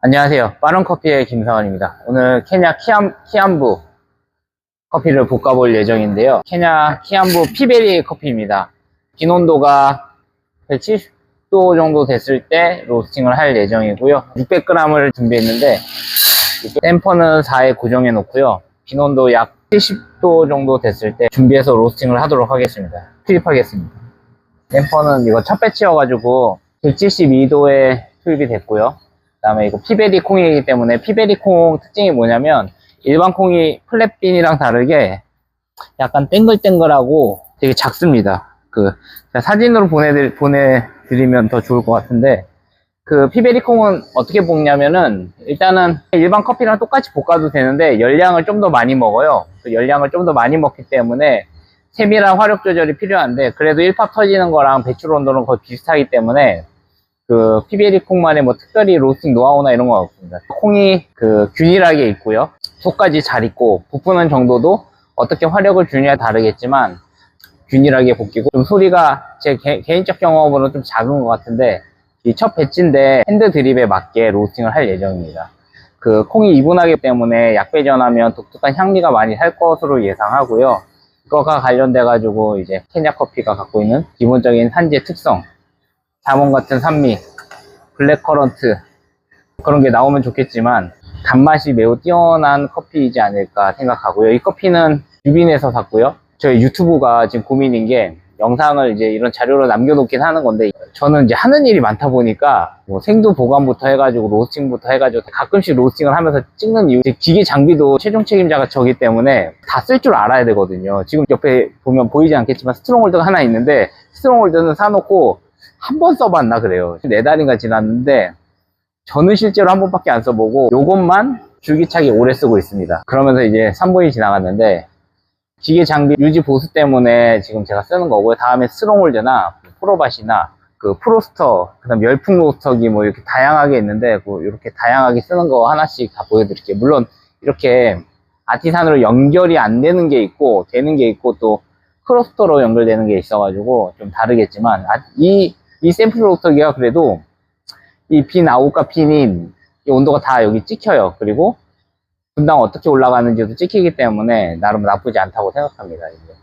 안녕하세요. 빠른커피의 김사원입니다. 오늘 케냐 키암부 커피를 볶아볼 예정인데요. 케냐 키암부 피베리 커피입니다. 빈 온도가 170도 정도 됐을 때 로스팅을 할 예정이고요. 600g을 준비했는데 댐퍼는 4에 고정해 놓고요. 빈 온도 약 70도 정도 됐을 때 준비해서 로스팅을 하도록 하겠습니다. 투입하겠습니다. 댐퍼는 이거 첫 배치여가지고 172도에 투입이 됐고요. 그 다음에 이거 피베리 콩이기 때문에 피베리 콩 특징이 뭐냐면 일반 콩이 플랫빈이랑 다르게 약간 땡글땡글하고 되게 작습니다. 제가 사진으로 보내드리면 더 좋을 것 같은데, 피베리 콩은 어떻게 볶냐면은 일단은 일반 커피랑 똑같이 볶아도 되는데 열량을 좀 더 많이 먹어요. 열량을 좀 더 많이 먹기 때문에 세밀한 화력 조절이 필요한데, 그래도 1팝 터지는 거랑 배출 온도는 거의 비슷하기 때문에 피베리 콩만의 뭐 특별히 로스팅 노하우나 이런 건 없습니다. 콩이 균일하게 있고요. 속까지 잘 익고 부푸는 정도도 어떻게 화력을 주느냐에 다르겠지만 균일하게 볶이고, 좀 소리가 제 개인적 경험으로는 좀 작은 것 같은데, 이 첫 배치인데 핸드 드립에 맞게 로스팅을 할 예정입니다. 콩이 이분하기 때문에 약배전하면 독특한 향미가 많이 살 것으로 예상하고요. 그거가 관련돼 가지고 이제 케냐 커피가 갖고 있는 기본적인 산지의 특성, 자몽 같은 산미, 블랙커런트 그런 게 나오면 좋겠지만 단맛이 매우 뛰어난 커피이지 않을까 생각하고요. 이 커피는 유빈에서 샀고요. 저희 유튜브가 지금 고민인 게, 영상을 이제 이런 자료로 남겨놓긴 하는 건데, 저는 이제 하는 일이 많다 보니까 뭐 생두 보관부터 해가지고 로스팅부터 해가지고 가끔씩 로스팅을 하면서 찍는 이유, 기계 장비도 최종 책임자가 저기 때문에 다 쓸 줄 알아야 되거든요. 지금 옆에 보면 보이지 않겠지만 스트롱홀더가 하나 있는데, 스트롱홀더는 사놓고 한 번 써봤나 그래요. 4달인가 지났는데 저는 실제로 한 번밖에 안 써보고 요것만 줄기차게 오래 쓰고 있습니다. 그러면서 이제 3분이 지나갔는데, 기계 장비 유지 보수 때문에 지금 제가 쓰는 거고요. 다음에 스트롱홀드나 프로밭이나 프로스터, 그 다음 열풍 로스터기 뭐 이렇게 다양하게 있는데, 이렇게 다양하게 쓰는 거 하나씩 다 보여드릴게요. 물론 이렇게 아티산으로 연결이 안 되는 게 있고 되는 게 있고, 또 크로스터로 연결되는 게 있어가지고 좀 다르겠지만, 이 샘플 로스터기가 그래도 이 빈 아웃과 핀인 이 온도가 다 여기 찍혀요. 그리고 분당 어떻게 올라가는지도 찍히기 때문에 나름 나쁘지 않다고 생각합니다. 이제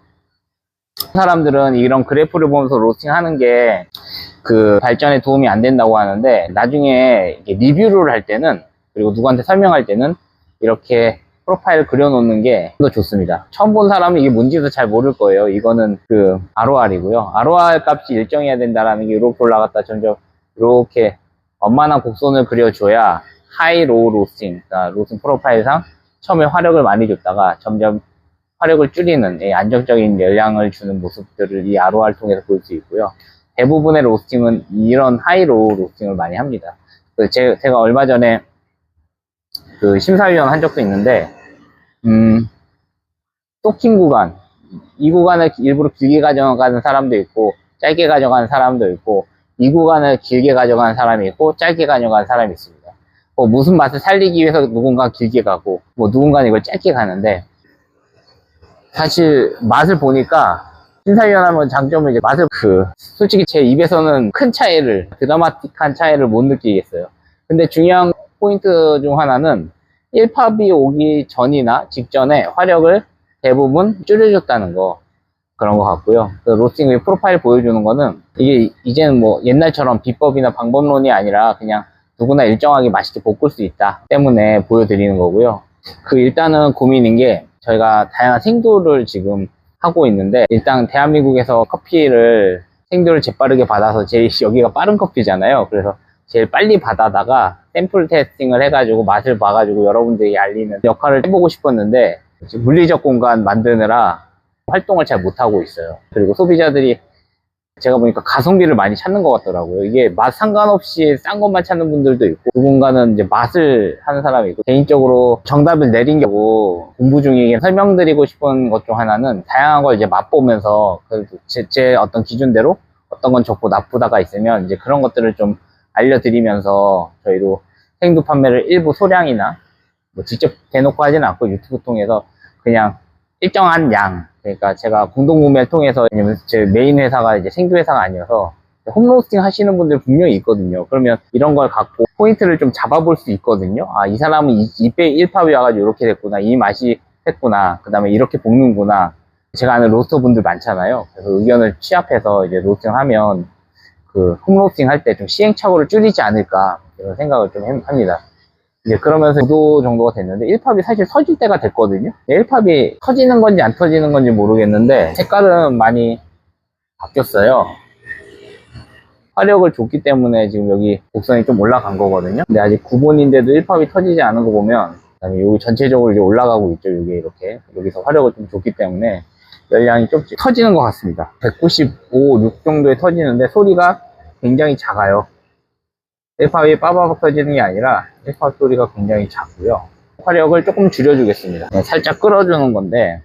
사람들은 이런 그래프를 보면서 로스팅 하는 게 발전에 도움이 안 된다고 하는데, 나중에 리뷰를 할 때는, 그리고 누구한테 설명할 때는 이렇게 프로파일을 그려놓는 게 더 좋습니다. 처음 본 사람은 이게 뭔지도 잘 모를 거예요. 이거는 ROR이고요. ROR 값이 일정해야 된다라는 게 이렇게 올라갔다 점점 이렇게 원만한 곡선을 그려줘야 하이 로우 로스팅, 그러니까 로스팅 프로파일상 처음에 화력을 많이 줬다가 점점 화력을 줄이는 안정적인 열량을 주는 모습들을 이 ROR 통해서 볼 수 있고요. 대부분의 로스팅은 이런 하이 로우 로스팅을 많이 합니다. 제가 얼마 전에 심사위원 한 적도 있는데, 토킹 구간, 이 구간을 일부러 길게 가져가는 사람도 있고 짧게 가져가는 사람도 있고, 이 구간을 길게 가져가는 사람이 있고 짧게 가져가는 사람이 있습니다. 무슨 맛을 살리기 위해서 누군가 길게 가고, 누군가는 이걸 짧게 가는데, 사실 맛을 보니까 심사위원 하면 장점은 이제 맛을 솔직히 제 입에서는 큰 차이를, 드라마틱한 차이를 못 느끼겠어요. 근데 중요한 포인트 중 하나는 1팝이 오기 전이나 직전에 화력을 대부분 줄여줬다는 거, 그런 것 같고요. 로스팅 프로파일 보여주는 거는, 이게 이제는 뭐 옛날처럼 비법이나 방법론이 아니라 그냥 누구나 일정하게 맛있게 볶을 수 있다 때문에 보여드리는 거고요. 일단은 고민인 게, 저희가 다양한 생두를 지금 하고 있는데, 일단 대한민국에서 커피를 생두를 재빠르게 받아서 제일 여기가 빠른 커피잖아요. 그래서 제일 빨리 받아다가 샘플 테스팅을 해가지고 맛을 봐가지고 여러분들이 알리는 역할을 해보고 싶었는데, 물리적 공간 만드느라 활동을 잘 못하고 있어요. 그리고 소비자들이 제가 보니까 가성비를 많이 찾는 것 같더라고요. 이게 맛 상관없이 싼 것만 찾는 분들도 있고, 누군가는 이제 맛을 하는 사람이 있고, 개인적으로 정답을 내린 경우 공부 중이긴 설명드리고 싶은 것 중 하나는, 다양한 걸 이제 맛보면서 제 어떤 기준대로 어떤 건 좋고 나쁘다가 있으면 이제 그런 것들을 좀 알려드리면서, 저희도 생두 판매를 일부 소량이나 직접 대놓고 하진 않고 유튜브 통해서 그냥 일정한 양, 그러니까 제가 공동구매를 통해서, 왜냐면 제 메인 회사가 이제 생두 회사가 아니어서 홈로스팅 하시는 분들 분명히 있거든요. 그러면 이런 걸 갖고 포인트를 좀 잡아볼 수 있거든요. 아, 이 사람은 이배 1팝이 와가지고 이렇게 됐구나. 이 맛이 했구나. 그 다음에 이렇게 볶는구나. 제가 아는 로스터 분들 많잖아요. 그래서 의견을 취합해서 이제 로스팅 하면 그 홈로스팅 할 때 좀 시행착오를 줄이지 않을까. 이런 생각을 좀 합니다. 이제 그러면서 5도 정도가 됐는데 1팝이 사실 터질 때가 됐거든요. 1팝이 터지는 건지 안 터지는 건지 모르겠는데 색깔은 많이 바뀌었어요. 화력을 줬기 때문에 지금 여기 곡선이 좀 올라간 거거든요. 근데 아직 9본인데도 1팝이 터지지 않은 거 보면, 그다음에 여기 전체적으로 이제 올라가고 있죠. 여기 이렇게 여기서 화력을 좀 줬기 때문에 열량이 좀 터지는 것 같습니다. 195, 6 정도에 터지는데 소리가 굉장히 작아요. 1팝이 빠바박 터지는 게 아니라 1팝 소리가 굉장히 작고요. 화력을 조금 줄여주겠습니다. 살짝 끌어주는 건데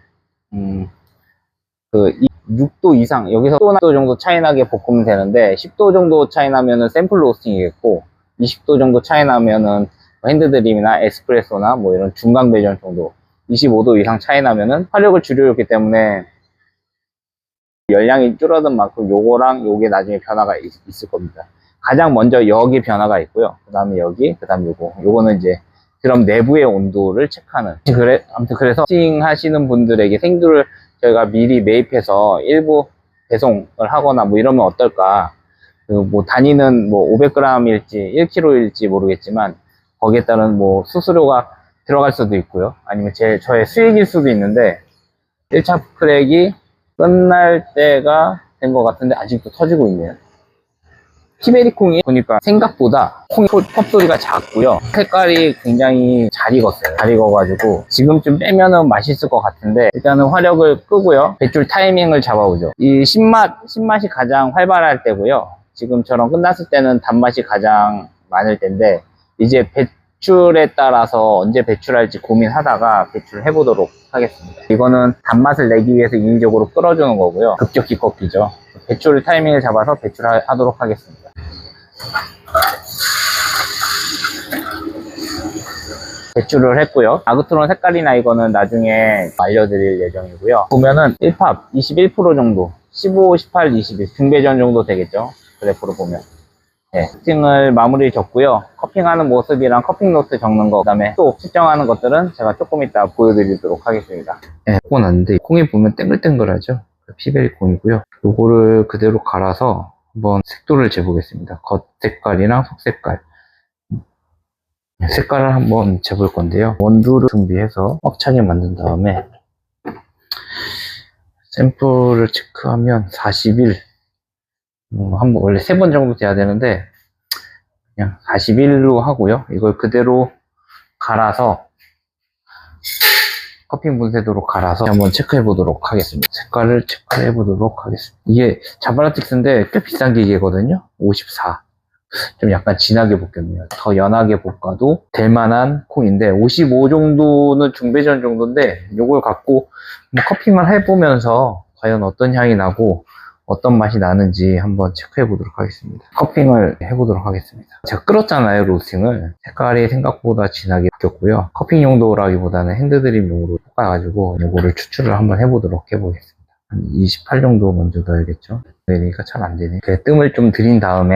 6도 이상, 여기서 10도 정도 차이 나게 볶으면 되는데 10도 정도 차이 나면은 샘플 로스팅이겠고 20도 정도 차이 나면은 핸드드림이나 에스프레소나 뭐 이런 중간 배전 정도, 25도 이상 차이 나면은 화력을 줄여줬기 때문에 열량이 줄어든 만큼 요거랑 요게 나중에 변화가 있을 겁니다. 가장 먼저 여기 변화가 있고요. 그 다음에 여기, 그 다음 요거는 이제 드럼 내부의 온도를 체크하는. 아무튼 그래서 로스팅 하시는 분들에게 생두를 저희가 미리 매입해서 일부 배송을 하거나 뭐 이러면 어떨까. 뭐 단위는 뭐 500g일지 1kg일지 모르겠지만 거기에 따른 뭐 수수료가 들어갈 수도 있고요. 아니면 저의 수익일 수도 있는데 1차 크랙이 끝날 때가 된 것 같은데 아직도 터지고 있네요. 티베리콩이 보니까 생각보다 컵소리가 작고요. 색깔이 굉장히 잘 익었어요. 잘 익어가지고 지금쯤 빼면은 맛있을 것 같은데 일단은 화력을 끄고요. 배출 타이밍을 잡아보죠. 이 신맛이 가장 활발할 때고요. 지금처럼 끝났을 때는 단맛이 가장 많을 텐데 이제 배출에 따라서 언제 배출할지 고민하다가 배출을 해보도록 하겠습니다. 이거는 단맛을 내기 위해서 인위적으로 끌어주는 거고요. 급격히 꺾이죠. 배출 타이밍을 잡아서 배출하도록 하겠습니다. 배출을 했고요. 아그트론 색깔이나 이거는 나중에 알려드릴 예정이고요. 보면은 1팝 21% 정도, 15, 18, 21 중배전 정도 되겠죠. 그래프로 보면. 네, 커팅을 마무리 졌고요. 커핑하는 모습이랑 커핑 노트 적는 거, 그 다음에 또 측정하는 것들은 제가 조금 이따 보여드리도록 하겠습니다. 네, 콩 났는데 콩이 보면 땡글땡글하죠. 피베리 콩이고요. 요거를 그대로 갈아서 한번 색도를 재보겠습니다. 겉 색깔이랑 속 색깔. 색깔을 한번 재볼 건데요. 원두를 준비해서 꽉 차게 만든 다음에 샘플을 체크하면 41, 한번 원래 3번 정도 돼야 되는데 그냥 41로 하고요. 이걸 그대로 갈아서 커핑 분쇄도로 갈아서 한번 체크해 보도록 하겠습니다. 색깔을 체크해 보도록 하겠습니다. 이게 자바라틱스인데 꽤 비싼 기계거든요. 54. 좀 약간 진하게 볶였네요. 더 연하게 볶아도 될 만한 콩인데 55 정도는 중배전 정도인데 이걸 갖고 뭐 커핑을 해보면서 과연 어떤 향이 나고 어떤 맛이 나는지 한번 체크해 보도록 하겠습니다. 커핑을 해보도록 하겠습니다. 제가 끓었잖아요, 로스팅을. 색깔이 생각보다 진하게 바뀌었고요. 커핑 용도라기보다는 핸드드립 용으로 볶아가지고 이거를 추출을 한번 해보도록 해보겠습니다. 한 28 정도 먼저 넣어야겠죠. 그러니까 잘 안 되네. 뜸을 좀 들인 다음에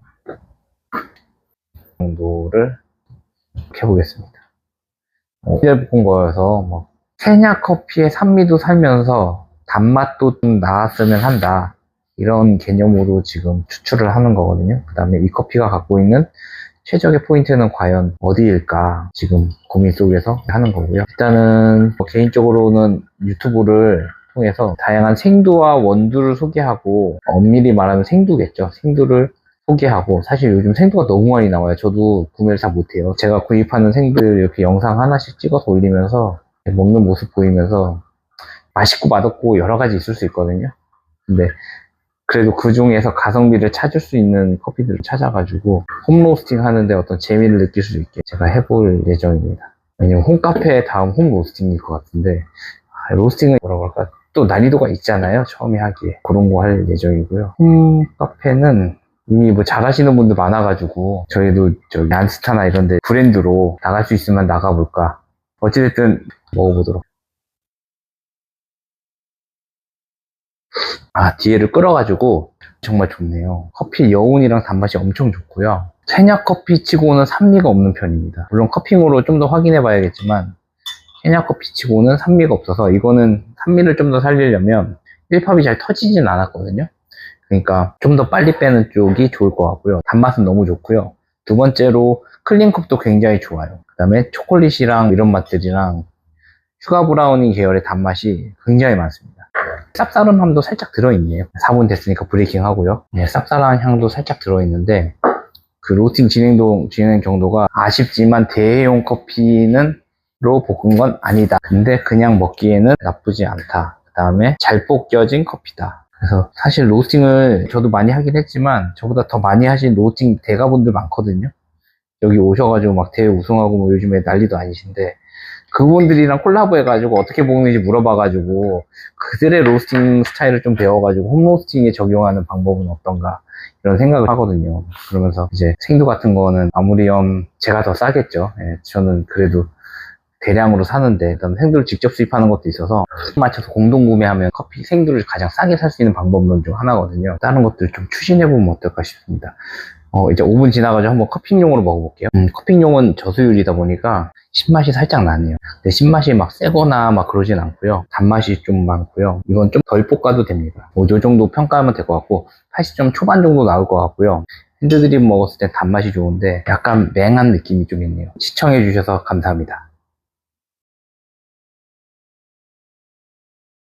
정도를 해보겠습니다. 피자 볶은 거여서 뭐 케냐 커피의 산미도 살면서 단맛도 좀 나았으면 한다. 이런 개념으로 지금 추출을 하는 거거든요. 그 다음에 이 커피가 갖고 있는 최적의 포인트는 과연 어디일까 지금 고민 속에서 하는 거고요. 일단은 개인적으로는 유튜브를 통해서 다양한 생두와 원두를 소개하고 엄밀히 말하면 생두겠죠. 생두를 소개하고, 사실 요즘 생두가 너무 많이 나와요. 저도 구매를 잘 못해요. 제가 구입하는 생두를 이렇게 영상 하나씩 찍어서 올리면서 먹는 모습 보이면서 맛있고 맛없고 여러 가지 있을 수 있거든요. 근데 그래도 그 중에서 가성비를 찾을 수 있는 커피들을 찾아가지고 홈로스팅 하는데 어떤 재미를 느낄 수 있게 제가 해볼 예정입니다. 왜냐면 홈카페 다음 홈로스팅일 것 같은데, 로스팅은 뭐라고 할까? 또 난이도가 있잖아요. 처음에 하기에. 그런 거 할 예정이고요. 홈카페는 이미 뭐 잘하시는 분들 많아가지고 저희도 저기 안스타나 이런데 브랜드로 나갈 수 있으면 나가볼까. 어찌됐든 먹어보도록. 뒤에를 끌어가지고 정말 좋네요. 커피 여운이랑 단맛이 엄청 좋고요. 케냐 커피 치고는 산미가 없는 편입니다. 물론 커핑으로 좀 더 확인해 봐야겠지만 케냐 커피 치고는 산미가 없어서 이거는 산미를 좀 더 살리려면 1팝이 잘 터지진 않았거든요. 그러니까 좀 더 빨리 빼는 쪽이 좋을 것 같고요. 단맛은 너무 좋고요. 두 번째로 클린컵도 굉장히 좋아요. 그 다음에 초콜릿이랑 이런 맛들이랑 슈가 브라우니 계열의 단맛이 굉장히 많습니다. 쌉싸름함도 살짝 들어있네요. 4분 됐으니까 브레이킹 하고요. 네, 쌉싸름한 향도 살짝 들어있는데 그 로스팅 진행 정도가 아쉽지만 대용 커피는 로 볶은 건 아니다. 근데 그냥 먹기에는 나쁘지 않다. 그 다음에 잘 볶여진 커피다. 그래서 사실 로스팅을 저도 많이 하긴 했지만 저보다 더 많이 하신 로스팅 대가분들 많거든요. 여기 오셔가지고 막 대회 우승하고 뭐 요즘에 난리도 아니신데 그분들이랑 콜라보 해가지고 어떻게 볶는지 물어봐가지고 그들의 로스팅 스타일을 좀 배워가지고 홈 로스팅에 적용하는 방법은 어떤가 이런 생각을 하거든요. 그러면서 이제 생두 같은 거는 아무리면 제가 더 싸겠죠. 예, 저는 그래도 대량으로 사는데 그다음 생두를 직접 수입하는 것도 있어서 맞춰서 공동 구매하면 커피 생두를 가장 싸게 살 수 있는 방법론 중 하나거든요. 다른 것들 좀 추진해보면 어떨까 싶습니다. 이제 5분 지나가지고 한번 커핑용으로 먹어볼게요. 커핑용은 저수율이다 보니까 신맛이 살짝 나네요. 근데 신맛이 막 세거나 막 그러진 않고요. 단맛이 좀 많고요. 이건 좀 덜 볶아도 됩니다. 이 정도 평가하면 될 것 같고 80점 초반 정도 나올 것 같고요. 핸드드립 먹었을 때 단맛이 좋은데 약간 맹한 느낌이 좀 있네요. 시청해주셔서 감사합니다.